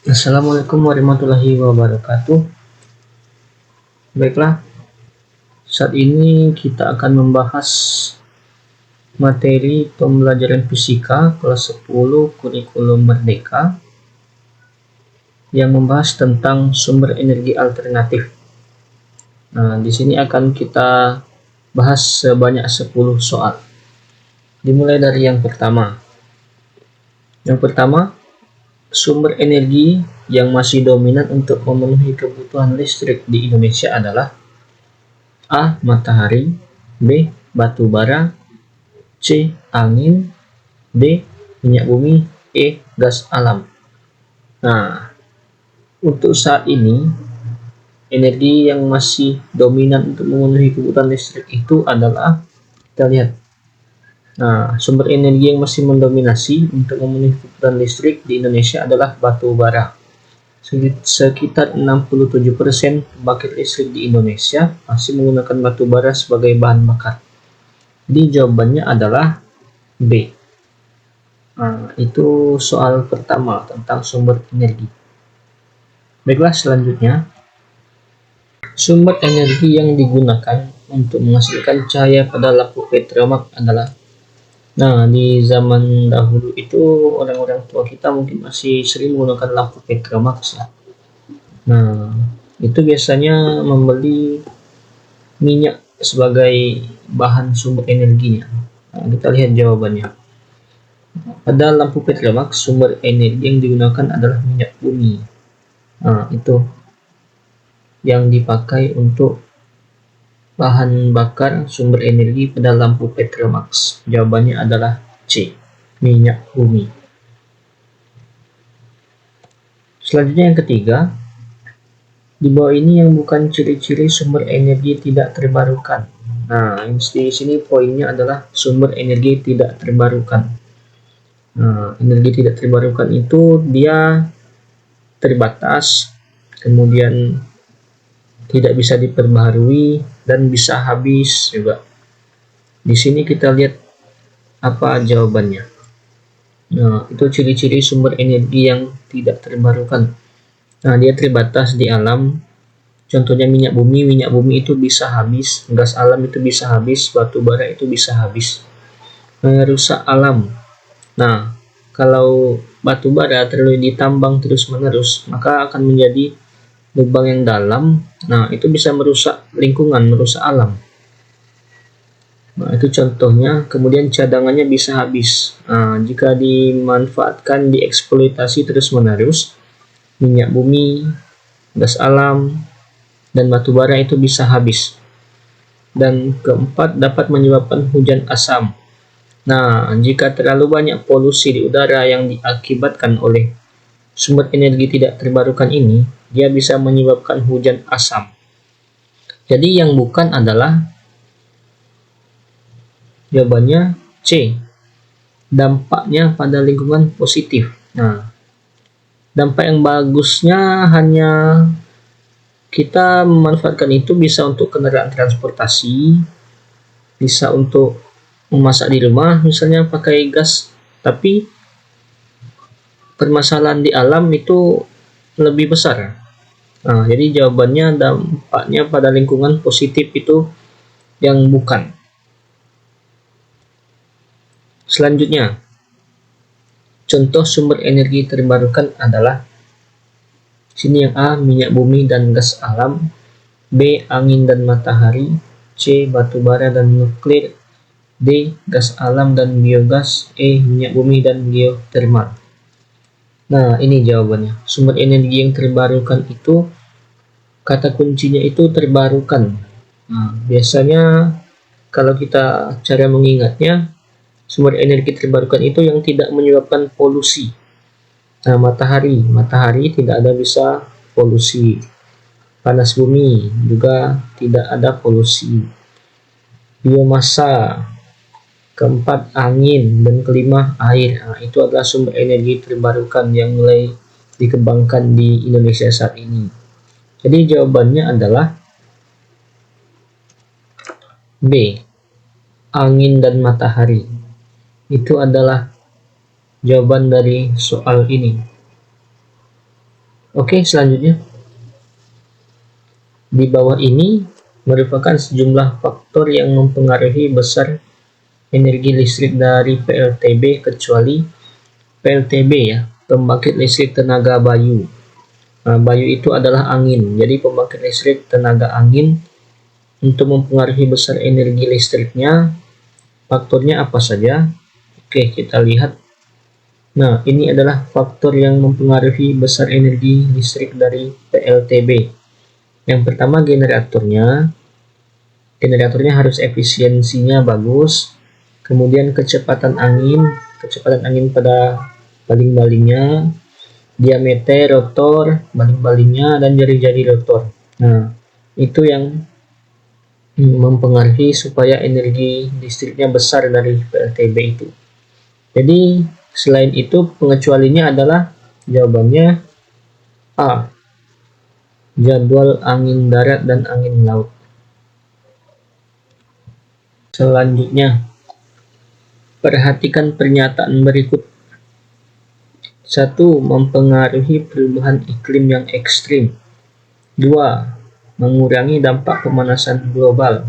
Assalamualaikum warahmatullahi wabarakatuh. Baiklah, saat ini kita akan membahas materi pembelajaran fisika kelas 10 kurikulum merdeka yang membahas tentang sumber energi alternatif. Nah, di sini akan kita bahas sebanyak 10 soal. Dimulai dari yang pertama. Yang pertama, sumber energi yang masih dominan untuk memenuhi kebutuhan listrik di Indonesia adalah A. Matahari, B. Batu bara, C. Angin, D. Minyak bumi, E. Gas alam. Nah, untuk saat ini energi yang masih dominan untuk memenuhi kebutuhan listrik itu adalah, kita lihat. Nah, sumber energi yang masih mendominasi untuk memenuhi kebutuhan listrik di Indonesia adalah batu bara. Sekitar 67% pembangkit listrik di Indonesia masih menggunakan batu bara sebagai bahan bakar. Jadi jawabannya adalah B. Nah, itu soal pertama tentang sumber energi. Baiklah, selanjutnya. Sumber energi yang digunakan untuk menghasilkan cahaya pada lampu petromak adalah, nah, di zaman dahulu itu orang-orang tua kita mungkin masih sering menggunakan lampu petromax ya. Nah, itu biasanya membeli minyak sebagai bahan sumber energinya. Nah, kita lihat jawabannya. Pada lampu petromax, sumber energi yang digunakan adalah minyak bumi. Nah, itu yang dipakai untuk bahan bakar sumber energi pada lampu petromax. Jawabannya adalah C, minyak bumi. Selanjutnya yang ketiga, di bawah ini yang bukan ciri-ciri sumber energi tidak terbarukan. Nah, di sini poinnya adalah sumber energi tidak terbarukan. Nah, energi tidak terbarukan itu dia terbatas, kemudian tidak bisa diperbaharui dan bisa habis juga. Di sini kita lihat apa jawabannya. Nah, itu ciri-ciri sumber energi yang tidak terbarukan. Nah, dia terbatas di alam. Contohnya minyak bumi itu bisa habis, gas alam itu bisa habis, batu bara itu bisa habis. Merusak alam. Nah, kalau batu bara terlalu ditambang terus-menerus, maka akan menjadi lubang yang dalam. Nah, itu bisa merusak lingkungan, merusak alam. Nah, itu contohnya. Kemudian cadangannya bisa habis. Nah, jika dimanfaatkan, dieksploitasi terus-menerus, minyak bumi, gas alam, dan batu bara itu bisa habis. Dan keempat, dapat menyebabkan hujan asam. Nah, jika terlalu banyak polusi di udara yang diakibatkan oleh sumber energi tidak terbarukan ini, dia bisa menyebabkan hujan asam. Jadi yang bukan adalah jawabannya C, dampaknya pada lingkungan positif. Nah, dampak yang bagusnya hanya kita memanfaatkan itu bisa untuk kendaraan transportasi, bisa untuk memasak di rumah misalnya pakai gas, tapi permasalahan di alam itu lebih besar. Nah, jadi jawabannya dampaknya pada lingkungan positif itu yang bukan. Selanjutnya, contoh sumber energi terbarukan adalah sini yang A, minyak bumi dan gas alam, B, angin dan matahari, C, batu bara dan nuklir, D, gas alam dan biogas, E, minyak bumi dan geotermal. Nah, ini jawabannya. Sumber energi yang terbarukan itu, kata kuncinya itu terbarukan. Nah, biasanya kalau kita cara mengingatnya, sumber energi terbarukan itu yang tidak menyebabkan polusi. Nah, matahari tidak ada bisa polusi. Panas bumi juga tidak ada polusi. Biomasa, keempat angin, dan kelima air. Nah, itu adalah sumber energi terbarukan yang mulai dikembangkan di Indonesia saat ini. Jadi jawabannya adalah B, angin dan matahari. Itu adalah jawaban dari soal ini. Oke, selanjutnya di bawah ini merupakan sejumlah faktor yang mempengaruhi besar energi listrik dari PLTB, kecuali PLTB ya, pembangkit listrik tenaga Bayu. Nah, Bayu itu adalah angin, jadi pembangkit listrik tenaga angin. Untuk mempengaruhi besar energi listriknya, faktornya apa saja? Oke, kita lihat. Nah, ini adalah faktor yang mempengaruhi besar energi listrik dari PLTB. Yang pertama, generatornya. Generatornya harus efisiensinya bagus. Kemudian kecepatan angin pada baling-balingnya, diameter rotor baling-balingnya, dan jari-jari rotor. Nah, itu yang mempengaruhi supaya energi listriknya besar dari PLTB itu. Jadi selain itu pengecualinya adalah jawabannya A, jadwal angin darat dan angin laut. Selanjutnya, perhatikan pernyataan berikut. 1. Mempengaruhi perubahan iklim yang ekstrim. 2. Mengurangi dampak pemanasan global.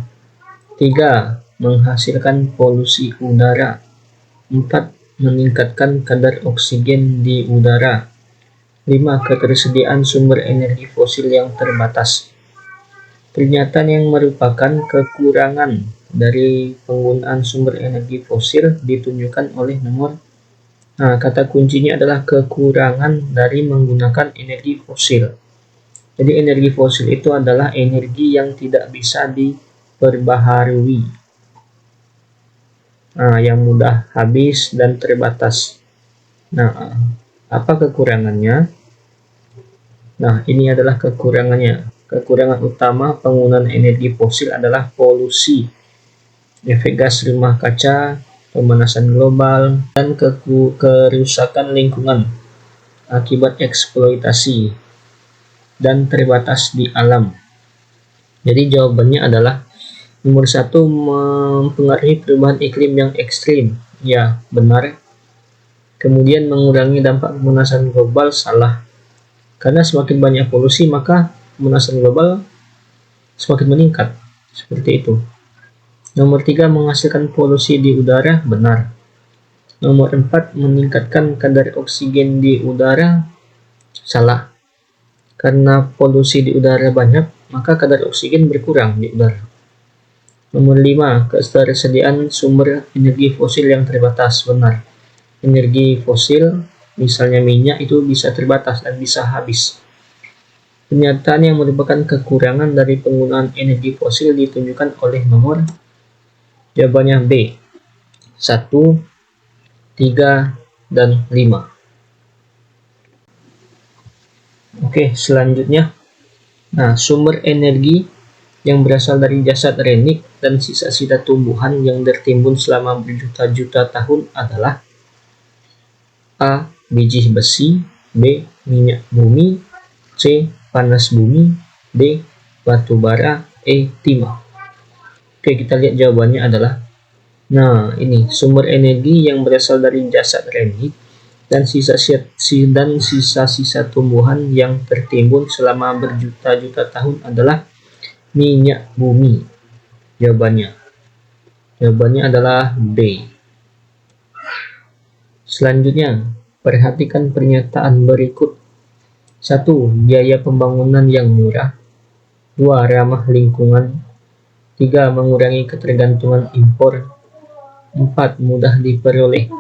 3. Menghasilkan polusi udara. 4. Meningkatkan kadar oksigen di udara. 5. Ketersediaan sumber energi fosil yang terbatas. Pernyataan yang merupakan kekurangan dari penggunaan sumber energi fosil ditunjukkan oleh nomor. Nah, kata kuncinya adalah kekurangan dari menggunakan energi fosil. Jadi energi fosil itu adalah energi yang tidak bisa diperbaharui, yang mudah habis dan terbatas. Nah, apa kekurangannya? Nah, ini adalah kekurangannya. Kekurangan utama penggunaan energi fosil adalah polusi, efek gas rumah kaca, pemanasan global, dan kerusakan lingkungan akibat eksploitasi dan terbatas di alam. Jadi jawabannya adalah nomor 1, mempengaruhi perubahan iklim yang ekstrim. Ya, benar. Kemudian mengurangi dampak pemanasan global, salah. Karena semakin banyak polusi, maka pemanasan global semakin meningkat. Seperti itu. Nomor 3, menghasilkan polusi di udara, benar. Nomor 4, meningkatkan kadar oksigen di udara, salah. Karena polusi di udara banyak, maka kadar oksigen berkurang di udara. Nomor 5, ketersediaan sumber energi fosil yang terbatas, benar. Energi fosil, misalnya minyak, itu bisa terbatas dan bisa habis. Pernyataan yang merupakan kekurangan dari penggunaan energi fosil ditunjukkan oleh nomor. Jawabannya B, 1, 3, dan 5. Oke, selanjutnya. Nah, sumber energi yang berasal dari jasad renik dan sisa-sisa tumbuhan yang tertimbun selama berjuta-juta tahun adalah A. Biji besi, B. Minyak bumi, C. Panas bumi, D. Batu bara, E. Timah. Oke, kita lihat jawabannya adalah, nah ini sumber energi yang berasal dari jasad renik dan sisa-sisa tumbuhan yang tertimbun selama berjuta-juta tahun adalah minyak bumi. Jawabannya adalah B. Selanjutnya, perhatikan pernyataan berikut. 1. Biaya pembangunan yang murah. 2. Ramah lingkungan. 3. Mengurangi ketergantungan impor. 4. Mudah diperoleh.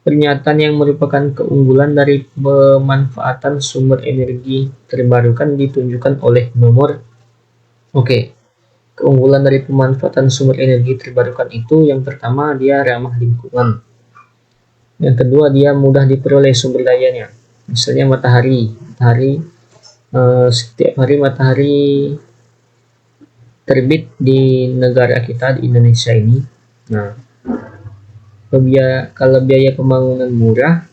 Pernyataan yang merupakan keunggulan dari pemanfaatan sumber energi terbarukan ditunjukkan oleh nomor. Oke, keunggulan dari pemanfaatan sumber energi terbarukan itu, yang pertama dia ramah lingkungan. Yang kedua, dia mudah diperoleh sumber dayanya. Misalnya matahari, setiap hari matahari terbit di negara kita, di Indonesia ini. Nah, kalau biaya pembangunan murah,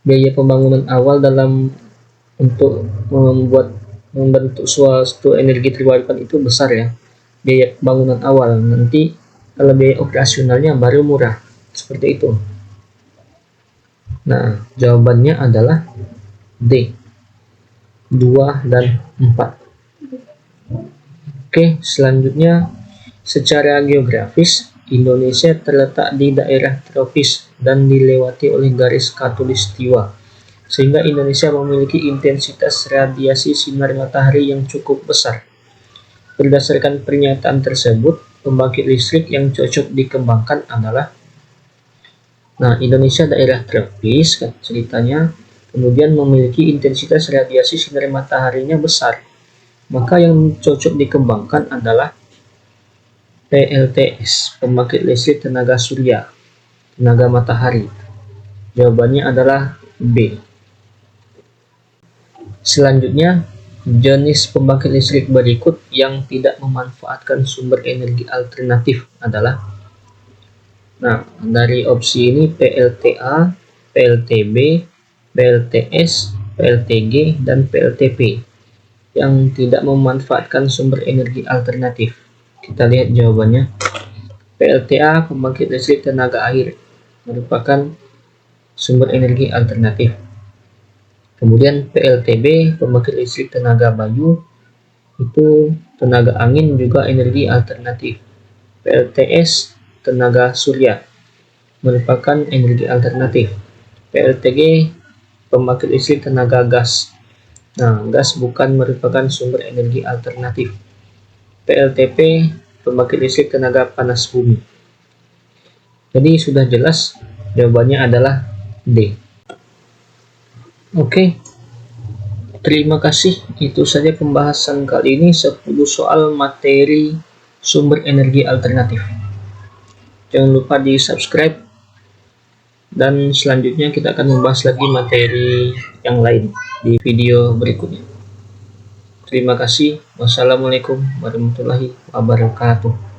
biaya pembangunan awal untuk membentuk suatu energi terbarukan itu besar ya, biaya pembangunan awal. Nanti kalau biaya operasionalnya baru murah, seperti itu. Nah, jawabannya adalah D. 2, dan 4. Oke, selanjutnya secara geografis Indonesia terletak di daerah tropis dan dilewati oleh garis khatulistiwa, sehingga Indonesia memiliki intensitas radiasi sinar matahari yang cukup besar. Berdasarkan pernyataan tersebut, pembangkit listrik yang cocok dikembangkan adalah Indonesia daerah tropis kan ceritanya, kemudian memiliki intensitas radiasi sinar mataharinya besar. Maka yang cocok dikembangkan adalah PLTS, pembangkit listrik tenaga surya, tenaga matahari. Jawabannya adalah B. Selanjutnya, jenis pembangkit listrik berikut yang tidak memanfaatkan sumber energi alternatif adalah dari opsi ini PLTA, PLTB, PLTS, PLTG, dan PLTP yang tidak memanfaatkan sumber energi alternatif. Kita lihat jawabannya. PLTA, pembangkit listrik tenaga air, merupakan sumber energi alternatif. Kemudian PLTB, pembangkit listrik tenaga bayu, itu tenaga angin juga energi alternatif. PLTS, tenaga surya, merupakan energi alternatif. PLTG, pembangkit listrik tenaga gas. Gas bukan merupakan sumber energi alternatif. PLTP, pembangkit listrik tenaga panas bumi. Jadi sudah jelas, jawabannya adalah D. Oke, terima kasih. Itu saja pembahasan kali ini 10 soal materi sumber energi alternatif. Jangan lupa di subscribe, dan selanjutnya kita akan membahas lagi materi yang lain di video berikutnya. Terima kasih. Wassalamualaikum warahmatullahi wabarakatuh.